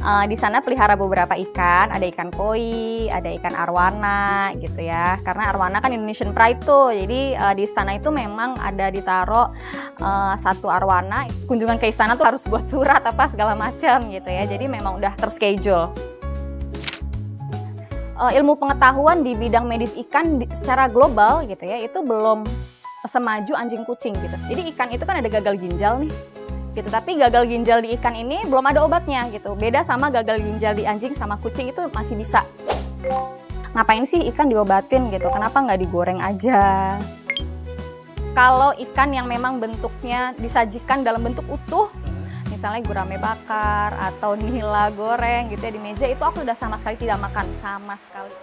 Di sana pelihara beberapa ikan, ada ikan koi, ada ikan arwana gitu ya. Karena arwana kan Indonesian Pride tuh, jadi di istana itu memang ada ditaruh satu arwana. Kunjungan ke istana tuh harus buat surat apa segala macam gitu ya. Jadi memang udah terschedule. Ilmu pengetahuan di bidang medis ikan secara global gitu ya, itu belum semaju anjing kucing gitu. Jadi ikan itu kan ada gagal ginjal nih. Gitu, tapi gagal ginjal di ikan ini belum ada obatnya gitu. Beda sama gagal ginjal di anjing sama kucing itu masih bisa. Ngapain sih ikan diobatin gitu? Kenapa nggak digoreng aja? Kalau ikan yang memang bentuknya disajikan dalam bentuk utuh, misalnya gurame bakar atau nila goreng gitu ya di meja, itu aku udah sama sekali tidak makan, sama sekali.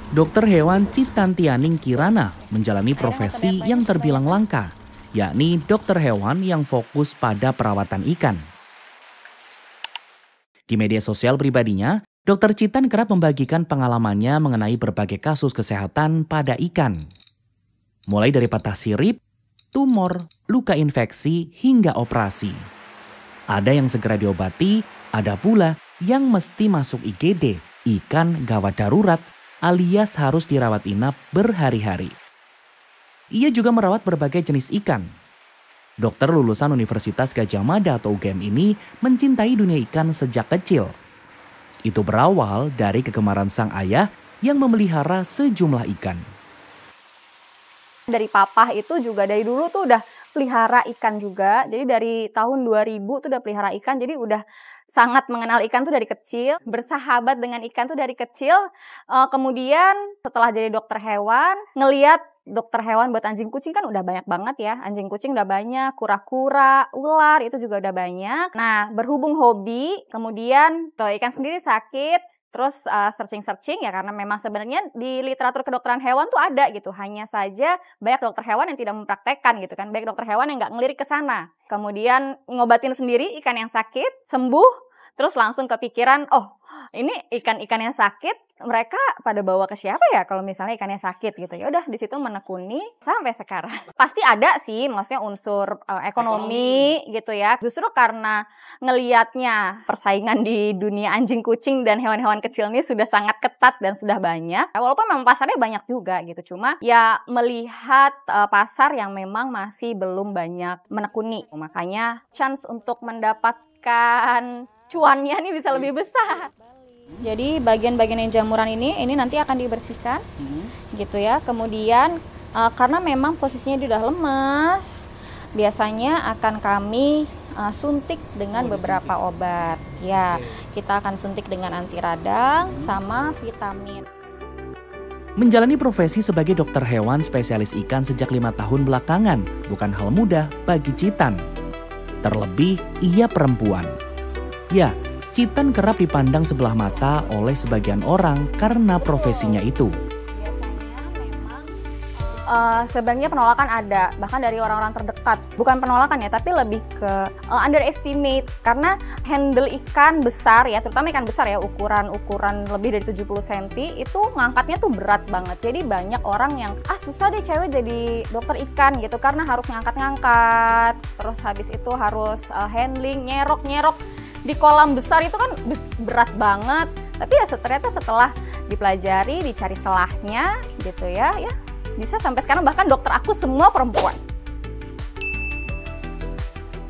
Dokter hewan Citantianing Kirana menjalani profesi yang terbilang langka, yakni dokter hewan yang fokus pada perawatan ikan. Di media sosial pribadinya, Dokter Citan kerap membagikan pengalamannya mengenai berbagai kasus kesehatan pada ikan. Mulai dari patah sirip, tumor, luka infeksi, hingga operasi. Ada yang segera diobati, ada pula yang mesti masuk IGD, ikan gawat darurat, alias harus dirawat inap berhari-hari. Ia juga merawat berbagai jenis ikan. Dokter lulusan Universitas Gadjah Mada atau UGM ini mencintai dunia ikan sejak kecil. Itu berawal dari kegemaran sang ayah yang memelihara sejumlah ikan. Dari papa itu juga dari dulu tuh udah pelihara ikan juga. Jadi dari tahun 2000 tuh udah pelihara ikan, jadi udah sangat mengenal ikan tuh dari kecil, bersahabat dengan ikan tuh dari kecil. Kemudian setelah jadi dokter hewan, ngeliat dokter hewan buat anjing kucing kan udah banyak banget ya. Anjing kucing udah banyak, kura-kura, ular itu juga udah banyak. Nah, berhubung hobi, kemudian tuh ikan sendiri sakit, terus searching-searching ya, karena memang sebenarnya di literatur kedokteran hewan tuh ada gitu. Hanya saja banyak dokter hewan yang tidak mempraktekkan gitu kan. Banyak dokter hewan yang nggak ngelirik ke sana. Kemudian ngobatin sendiri ikan yang sakit, sembuh, terus langsung kepikiran, oh ini ikan-ikan yang sakit mereka pada bawa ke siapa ya kalau misalnya ikannya sakit gitu. Ya udah di situ menekuni sampai sekarang. Pasti ada sih maksudnya unsur ekonomi gitu ya. Justru karena ngelihatnya persaingan di dunia anjing kucing dan hewan-hewan kecil ini sudah sangat ketat dan sudah banyak. Walaupun memang pasarnya banyak juga gitu. Cuma ya melihat pasar yang memang masih belum banyak menekuni. Makanya chance untuk mendapatkan cuannya nih bisa lebih besar. Jadi bagian-bagian yang jamuran ini nanti akan dibersihkan gitu ya. Kemudian karena memang posisinya dia udah lemas, biasanya akan kami suntik dengan beberapa obat. Ya, kita akan suntik dengan anti radang sama vitamin. Menjalani profesi sebagai dokter hewan spesialis ikan sejak 5 tahun belakangan bukan hal mudah bagi Citan. Terlebih ia perempuan. Ya, Citan kerap dipandang sebelah mata oleh sebagian orang karena profesinya itu. Sebenarnya penolakan ada, bahkan dari orang-orang terdekat. Bukan penolakan ya, tapi lebih ke underestimate. Karena handle ikan besar ya, terutama ikan besar ya, ukuran lebih dari 70 cm, itu ngangkatnya tuh berat banget. Jadi banyak orang yang, susah deh cewek jadi dokter ikan gitu, karena harus ngangkat-ngangkat. Terus habis itu harus handling, nyerok-nyerok. Di kolam besar itu kan berat banget. Tapi ya ternyata setelah dipelajari, dicari selahnya gitu ya bisa sampai sekarang bahkan dokter aku semua perempuan.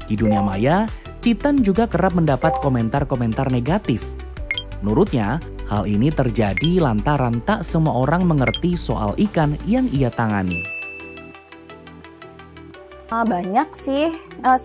Di dunia maya, Citan juga kerap mendapat komentar-komentar negatif. Menurutnya, hal ini terjadi lantaran tak semua orang mengerti soal ikan yang ia tangani. Banyak sih,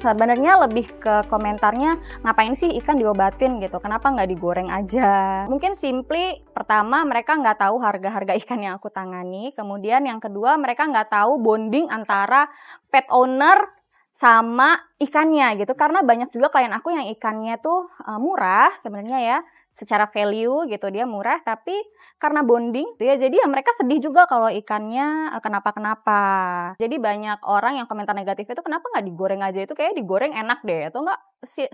sebenarnya lebih ke komentarnya ngapain sih ikan diobatin gitu, kenapa nggak digoreng aja. Mungkin simply pertama mereka nggak tahu harga-harga ikan yang aku tangani, kemudian yang kedua mereka nggak tahu bonding antara pet owner sama ikannya gitu. Karena banyak juga klien aku yang ikannya tuh murah sebenarnya ya, secara value gitu dia murah, tapi karena bonding ya jadi ya mereka sedih juga kalau ikannya kenapa-kenapa. Jadi banyak orang yang komentar negatif itu kenapa nggak digoreng aja, itu kayak digoreng enak deh, atau nggak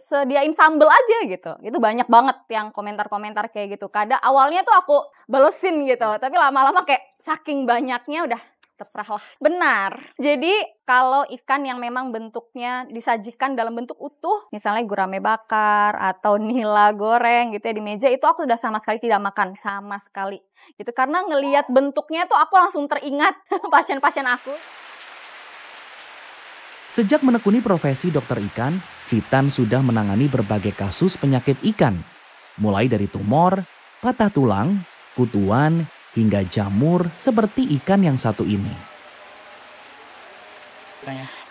sediain sambel aja gitu. Itu banyak banget yang komentar-komentar kayak gitu. Kadang awalnya tuh aku balesin gitu, tapi lama-lama kayak saking banyaknya udah terserahlah. Benar. Jadi kalau ikan yang memang bentuknya disajikan dalam bentuk utuh, misalnya gurame bakar atau nila goreng gitu ya di meja, itu aku udah sama sekali tidak makan, sama sekali. Gitu, karena ngelihat bentuknya tuh aku langsung teringat pasien-pasien aku. Sejak menekuni profesi dokter ikan, Citan sudah menangani berbagai kasus penyakit ikan. Mulai dari tumor, patah tulang, kutuan, hingga jamur seperti ikan yang satu ini.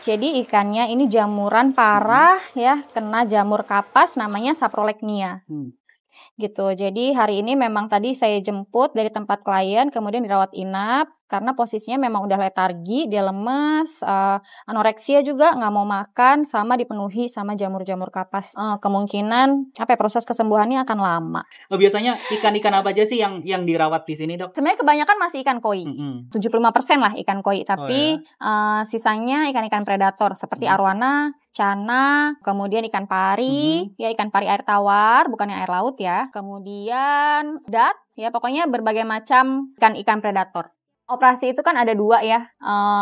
Jadi ikannya ini jamuran parah ya, kena jamur kapas namanya saprolegnia. Gitu. Jadi hari ini memang tadi saya jemput dari tempat klien, kemudian dirawat inap karena posisinya memang udah letargi, dia lemes, anoreksia juga, nggak mau makan, sama dipenuhi sama jamur-jamur kapas. Kemungkinan proses kesembuhannya akan lama. Biasanya ikan-ikan apa aja sih yang dirawat di sini, Dok? Sebenarnya kebanyakan masih ikan koi. 75% lah ikan koi, tapi sisanya ikan-ikan predator seperti arwana, cana, kemudian ikan pari, ya ikan pari air tawar, bukan yang air laut ya. Kemudian dat, ya pokoknya berbagai macam ikan-ikan predator. Operasi itu kan ada dua ya,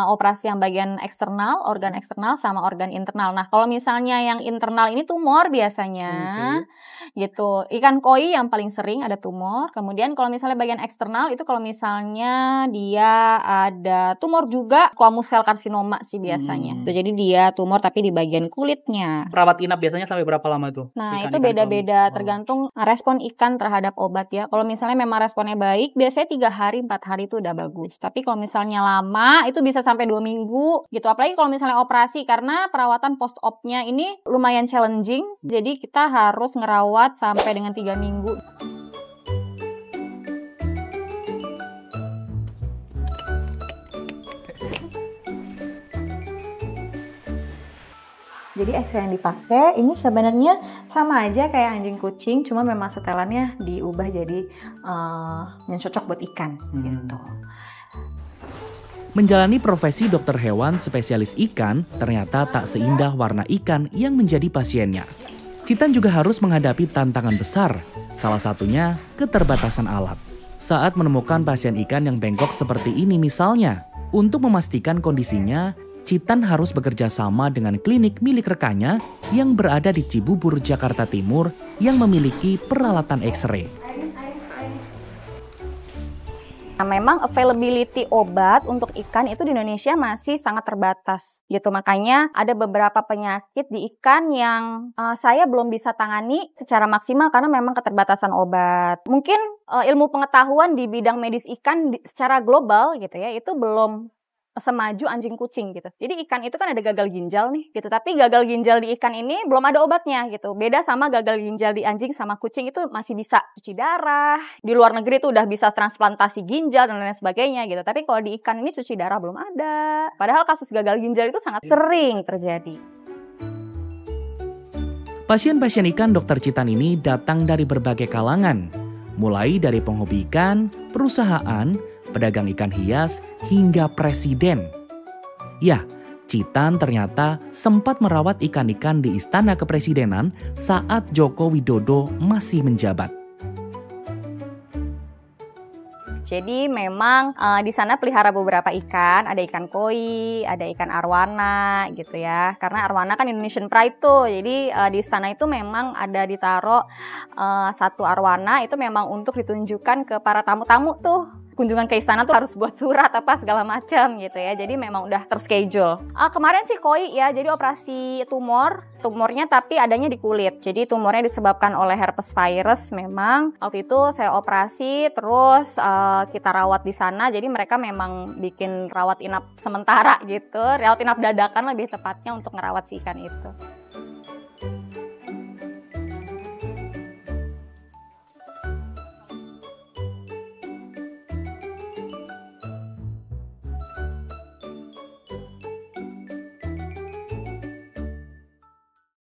operasi yang bagian eksternal, organ eksternal sama organ internal. Nah, kalau misalnya yang internal ini tumor biasanya, gitu. Ikan koi yang paling sering ada tumor. Kemudian kalau misalnya bagian eksternal itu kalau misalnya dia ada tumor juga, squamous cell carcinoma sih biasanya. Jadi dia tumor tapi di bagian kulitnya. Perawat inap biasanya sampai berapa lama tuh? Nah, itu beda-beda tergantung respon ikan terhadap obat ya. Kalau misalnya memang responnya baik, biasanya 3 hari, 4 hari itu udah bagus. Tapi kalau misalnya lama, itu bisa sampai 2 minggu gitu. Apalagi kalau misalnya operasi, karena perawatan post-op-nya ini lumayan challenging. Jadi kita harus ngerawat sampai dengan 3 minggu. Jadi X-ray yang dipakai ini sebenarnya sama aja kayak anjing kucing, cuma memang setelannya diubah jadi yang cocok buat ikan gitu. Menjalani profesi dokter hewan spesialis ikan ternyata tak seindah warna ikan yang menjadi pasiennya. Citan juga harus menghadapi tantangan besar, salah satunya keterbatasan alat. Saat menemukan pasien ikan yang bengkok seperti ini misalnya, untuk memastikan kondisinya, Citan harus bekerja sama dengan klinik milik rekannya yang berada di Cibubur, Jakarta Timur yang memiliki peralatan X-ray. Nah, memang availability obat untuk ikan itu di Indonesia masih sangat terbatas gitu. Makanya ada beberapa penyakit di ikan yang saya belum bisa tangani secara maksimal karena memang keterbatasan obat. Mungkin ilmu pengetahuan di bidang medis ikan secara global gitu ya, itu belum semaju anjing kucing gitu. Jadi ikan itu kan ada gagal ginjal nih gitu, tapi gagal ginjal di ikan ini belum ada obatnya gitu. Beda sama gagal ginjal di anjing sama kucing, itu masih bisa cuci darah. Di luar negeri tuh udah bisa transplantasi ginjal dan lain sebagainya gitu. Tapi kalau di ikan ini cuci darah belum ada. Padahal kasus gagal ginjal itu sangat sering terjadi. Pasien-pasien ikan dokter Citan ini datang dari berbagai kalangan, mulai dari penghobi ikan, perusahaan, pedagang ikan hias, hingga presiden. Ya, Citan ternyata sempat merawat ikan-ikan di Istana Kepresidenan saat Joko Widodo masih menjabat. Jadi memang di sana pelihara beberapa ikan, ada ikan koi, ada ikan arwana gitu ya. Karena arwana kan Indonesian Pride tuh, jadi di istana itu memang ada ditaruh satu arwana, itu memang untuk ditunjukkan ke para tamu-tamu tuh. Kunjungan ke istana tuh harus buat surat apa segala macam gitu ya. Jadi memang udah terschedule. Kemarin sih koi ya, jadi operasi tumornya tapi adanya di kulit. Jadi tumornya disebabkan oleh herpes virus memang. Waktu itu saya operasi terus kita rawat di sana. Jadi mereka memang bikin rawat inap sementara gitu. Rawat inap dadakan lebih tepatnya untuk ngerawat si ikan itu.